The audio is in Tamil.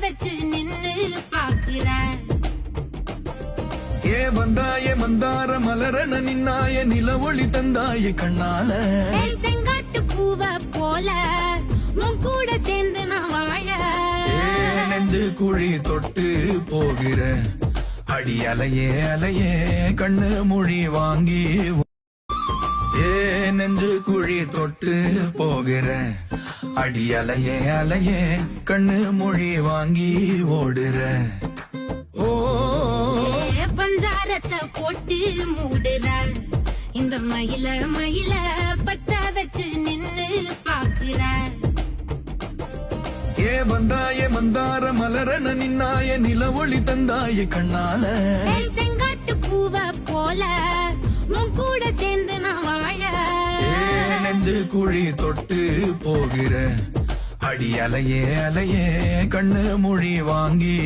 வச்சு நின்னு பாக்குற ஏ வந்தாய மந்தார மலரன நின்னாய நில ஒளி தந்தாய கண்ணால செங்காட்டு பூவ போல உன் கூட சேர்ந்து நான் வாழ நெஞ்சு குழி தொட்டு போகிற அடி அலையே அலையே கண்ணு மொழி வாங்கி ஏ நெஞ்சு குழி தொட்டு போகிற அடி அலையே அலையே கண்ணு மொழி வாங்கி ஓடுற ஓ பஞ்சாரத்தை போட்டு மூடுற இந்த மயில மயில பத்த வச்சு நின்னு பாக்குற ஏ வந்தாய மந்தார மலரன நின்னாய நில ஒளி தந்தாய கண்ணால செங்காட்டு பூவ போல உன் கூட சேர்ந்து நான் வாழ நெஞ்சு குழி தொட்டு போகிற அடி அலையே அலையே கண்ணு மொழி வாங்கி